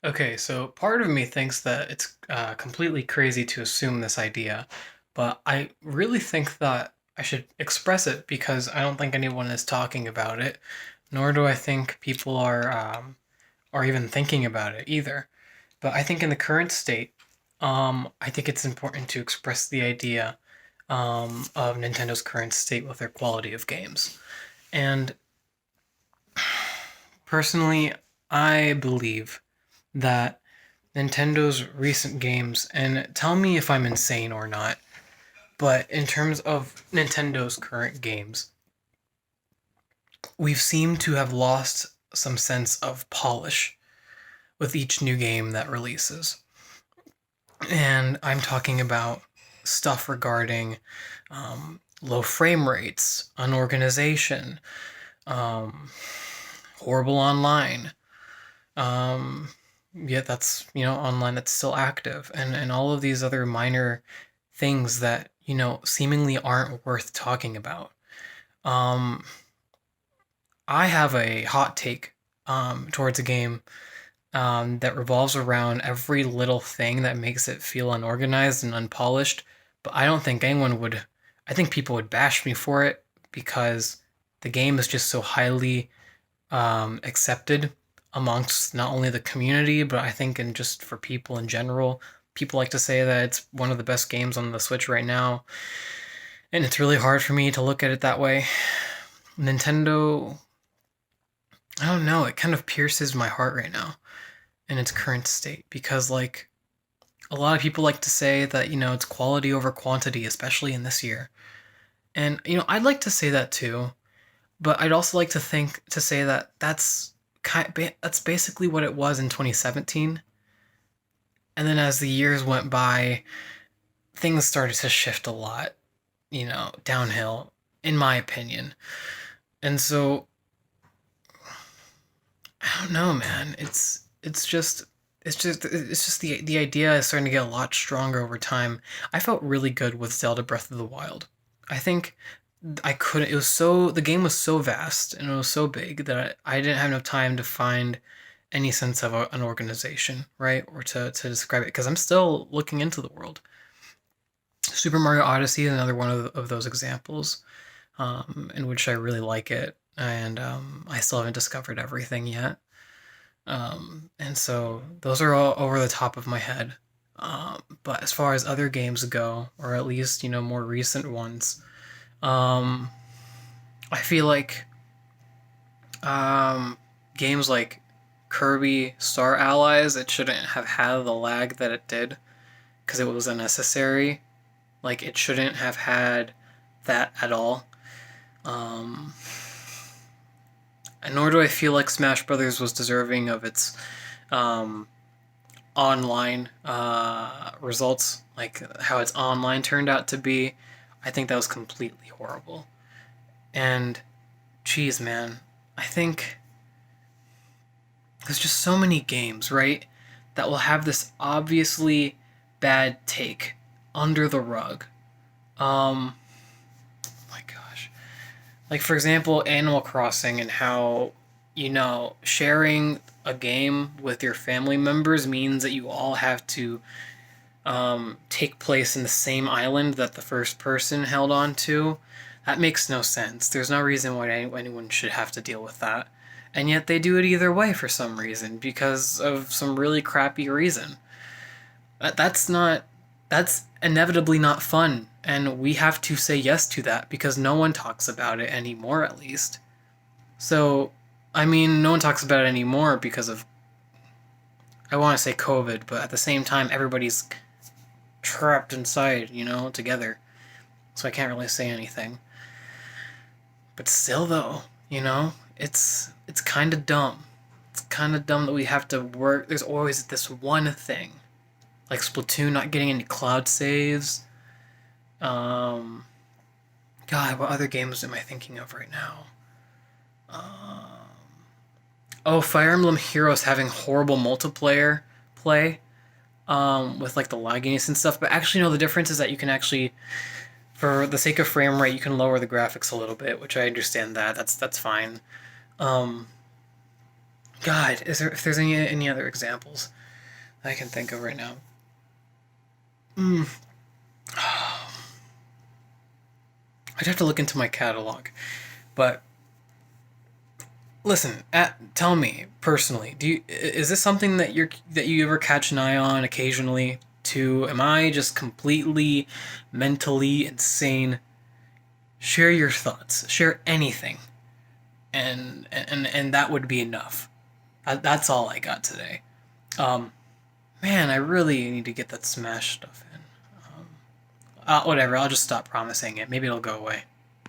Okay, so part of me thinks that it's completely crazy to assume this idea, but I really think that I should express it because I don't think anyone is talking about it, nor do I think people are even thinking about it either. But I think in the current state, I think it's important to express the idea of Nintendo's current state with their quality of games. And personally, I believe that Nintendo's recent games, and tell me if I'm insane or not, but in terms of Nintendo's current games, we've seemed to have lost some sense of polish with each new game that releases. And I'm talking about stuff regarding low frame rates, unorganization, um, horrible online, um, yet that's online that's still active, and all of these other minor things that seemingly aren't worth talking about. um I have a hot take towards a game that revolves around every little thing that makes it feel unorganized and unpolished, but I don't think anyone would. I think people would bash me for it because the game is just so highly accepted amongst not only the community, but I think in just for people in general. People like to say that it's one of the best games on the Switch right now, and it's really hard for me to look at it that way. Nintendo, I don't know, it kind of pierces my heart right now in its current state because, like, a lot of people like to say that, it's quality over quantity, especially in this year. And, I'd like to say that too, but I'd also like to say that that's basically what it was in 2017. And then as the years went by, things started to shift a lot, downhill, in my opinion. And so I don't know, man. It's just the idea is starting to get a lot stronger over time. I felt really good with Zelda Breath of the Wild. I think I couldn't. It was so the game was so vast and it was so big that I didn't have enough time to find any sense of an organization, right, or to describe it because I'm still looking into the world. Super Mario Odyssey is another one of those examples, in which I really like it, and I still haven't discovered everything yet. And so those are all over the top of my head. But as far as other games go, or at least, more recent ones, um, I feel like games like Kirby Star Allies, it shouldn't have had the lag that it did because it was unnecessary. Like, it shouldn't have had that at all. Um, and nor do I feel like Smash Brothers was deserving of its um, online results, like how its online turned out to be. I think that was completely horrible. And geez, man, I think there's just so many games, right, that will have this obviously bad take under the rug. My gosh. Like, for example, Animal Crossing, and how, sharing a game with your family members means that you all have to take place in the same island that the first person held on to. That makes no sense. There's no reason why anyone should have to deal with that. And yet they do it either way for some reason, because of some really crappy reason. That's not, that's inevitably not fun. And we have to say yes to that because no one talks about it anymore, at least. So, I mean, no one talks about it anymore because of, I want to say COVID, but at the same time, everybody's trapped inside, together. So I can't really say anything. But still, though, it's kind of dumb. It's kind of dumb that we have to work. There's always this one thing, like Splatoon not getting any cloud saves. Um, God, what other games am I thinking of right now? Um, oh, Fire Emblem Heroes having horrible multiplayer play. With like the lagginess and stuff. But actually, no, the difference is that you can actually, for the sake of frame rate, you can lower the graphics a little bit, which I understand that. That's fine. Um, God, if there's any other examples I can think of right now? Mm. I'd have to look into my catalog, but listen. Tell me personally. Is this something that you ever catch an eye on occasionally? Too? Am I just completely mentally insane? Share your thoughts. Share anything, and that would be enough. That's all I got today. Um, Man, I really need to get that Smash stuff in. Whatever. I'll just stop promising it. Maybe it'll go away.